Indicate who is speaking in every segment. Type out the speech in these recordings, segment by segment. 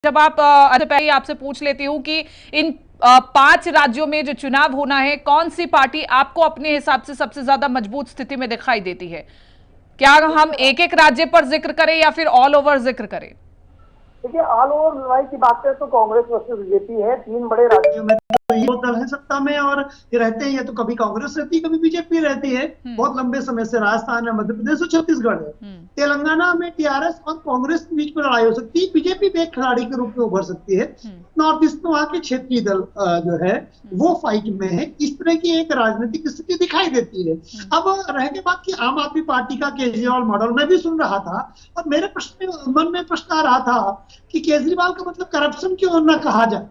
Speaker 1: जब आप पहले आपसे पूछ लेती हूँ कि इन 5 राज्यों में जो चुनाव होना है, कौन सी पार्टी आपको अपने हिसाब से सबसे ज्यादा मजबूत स्थिति में दिखाई देती है? क्या हम एक एक राज्य पर जिक्र करें या फिर ऑल ओवर जिक्र करें?
Speaker 2: देखिए, ऑल ओवर लड़ाई की बात करें तो कांग्रेस वर्सेस बीजेपी है। 3 बड़े राज्यों में तो ये दल है सत्ता में और ये रहते हैं, या तो कभी कांग्रेस रहती है कभी बीजेपी रहती है। बहुत लंबे समय से राजस्थान है, मध्य प्रदेश और छत्तीसगढ़ है। तेलंगाना में टीआरएस और कांग्रेस के बीच में लड़ाई हो सकती है। बीजेपी भी एक खिलाड़ी के रूप में उभर सकती है। नॉर्थ ईस्ट में वहां के क्षेत्रीय दल जो है वो फाइट में है। इस तरह की एक राजनीतिक स्थिति दिखाई देती है। अब रह के बात की आम आदमी पार्टी का केजरीवाल मॉडल मैं भी सुन रहा था और मेरे मन में प्रश्न आ रहा था कि केजरीवाल का मतलब करप्शन क्यों न कहा जाए।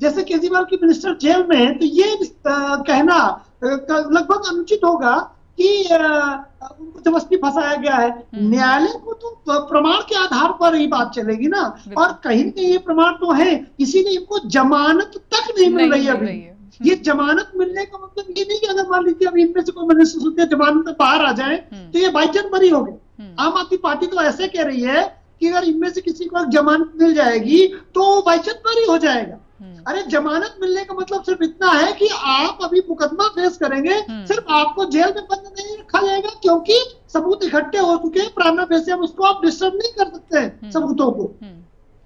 Speaker 2: जैसे केजरीवाल की मिनिस्टर जेल में है तो ये कहना लगभग अनुचित होगा कि उनको जबरदस्ती फंसाया गया है। न्यायालय को तो प्रमाण के आधार पर ही बात चलेगी ना, और कहीं न कहीं ये प्रमाण तो है, इसीलिए इनको जमानत तक नहीं मिल रही है अभी। ये जमानत मिलने का मतलब ये नहीं कि अगर मान लीजिए अभी इनमें से कोई मिनिस्टर होते जमानत में बाहर आ जाए तो ये बाइचांस बरी हो गए। आम आदमी पार्टी तो ऐसे कह रही है कि अगर इनमें से किसी को जमानत मिल जाएगी तो बाइचांस बरी हो जाएगा। अरे जमानत मिलने का मतलब सिर्फ इतना है कि आप अभी मुकदमा फेस करेंगे, सिर्फ आपको जेल में बंद नहीं रखा जाएगा क्योंकि सबूत इकट्ठे हो चुके हैं। प्राइमा फेसी हम उसको आप डिस्टर्ब नहीं कर सकते हैं सबूतों को।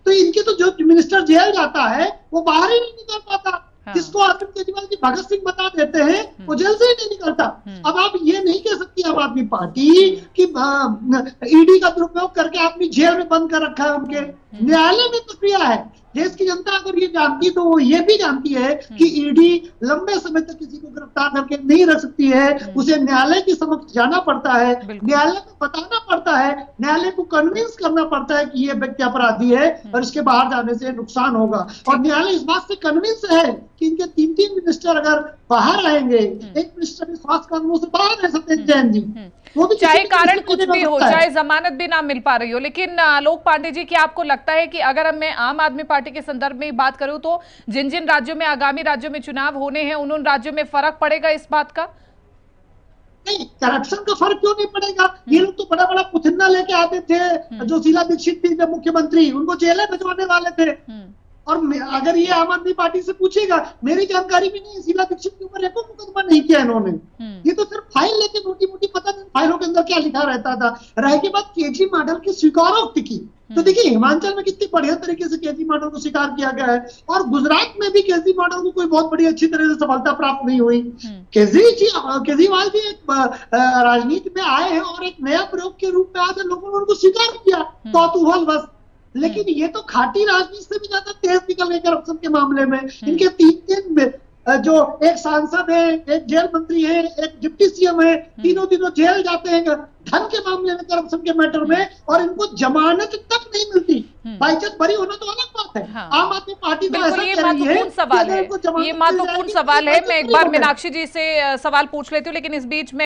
Speaker 2: तो इनके तो जो मिनिस्टर जेल जाता है वो बाहर ही नहीं निकल पाता। जिसको अरविंद केजरीवाल जी भगत सिंह बता देते हैं वो जेल से ही नहीं निकलता। अब आप ये नहीं कह सकती आम आदमी पार्टी कि ईडी का दुरुपयोग करके आदमी जेल में बंद कर रखा है। उनके न्यायालय में प्रक्रिया है। देश की जनता अगर ये जानती तो वो ये भी जानती है कि ईडी लंबे समय तक किसी को गिरफ्तार करके नहीं रख सकती है। उसे न्यायालय के समक्ष जाना पड़ता है, न्यायालय को बताना पड़ता है, न्यायालय को कन्विंस करना पड़ता है कि ये व्यक्ति अपराधी है और इसके बाहर जाने से नुकसान होगा। और न्यायालय इस बात से कन्विंस है कि इनके 3 मिनिस्टर अगर बाहर आएंगे, एक मिनिस्टर स्वास्थ्य कानूनों से बाहर है सत्येंद्र जैन जी, वो भी
Speaker 1: चाहे कारण कुछ भी हो, चाहे जमानत भी ना मिल पा रही हो। लेकिन आलोक पांडे जी, क्या आपको लगता है कि अगर मैं आम आदमी पार्टी के संदर्भ में बात करूं तो जिन जिन राज्यों में आगामी राज्यों में चुनाव होने हैं उन राज्यों में फर्क पड़ेगा इस बात का?
Speaker 2: नहीं, करप्शन का फर्क क्यों नहीं पड़ेगा? ये लोग तो बड़ा बड़ा पुथिन्ना लेके आते थे। जो शीला दीक्षित थी जब मुख्यमंत्री, उनको जेल भिजवाने वाले थे। और अगर ये आम आदमी पार्टी से पूछेगा, मेरी जानकारी भी नहीं, शीला दीक्षित के ऊपर एको मुकदमा नहीं किया इन्होंने। ये तो सिर्फ फाइल लेके मोटी मोटी, पता नहीं फाइलों के अंदर क्या लिखा रहता था। रह के बाद केजी मॉडल की स्वीकारोक्ति की तो देखिए हिमाचल में कितनी बढ़िया तरीके से केजी मॉडल को स्वीकार किया गया है, और गुजरात में भी केजी मॉडल को कोई बहुत बड़ी अच्छी तरह से सफलता प्राप्त नहीं हुई। केजरीवाल जी एक राजनीति में आए हैं और एक नया प्रयोग के रूप में आए, लोगों ने उनको स्वीकार किया कौतूहल बस। लेकिन ये तो खाटी राजनीति से भी ज्यादा तेज निकल गए करप्शन के मामले में। इनके 3 जो एक सांसद है, एक जेल मंत्री है, एक डिप्टी सीएम है, तीनों जेल जाते हैं धन के मामले में, करप्शन के मैटर में, और इनको जमानत तक नहीं मिलती। बाइचांस बरी होना तो अलग बात है। आम आदमी पार्टी तो ऐसा कह रही है।
Speaker 1: ये महत्वपूर्ण सवाल है। मैं एक बार मीनाक्षी जी से सवाल पूछ लेती हूँ, लेकिन इस बीच में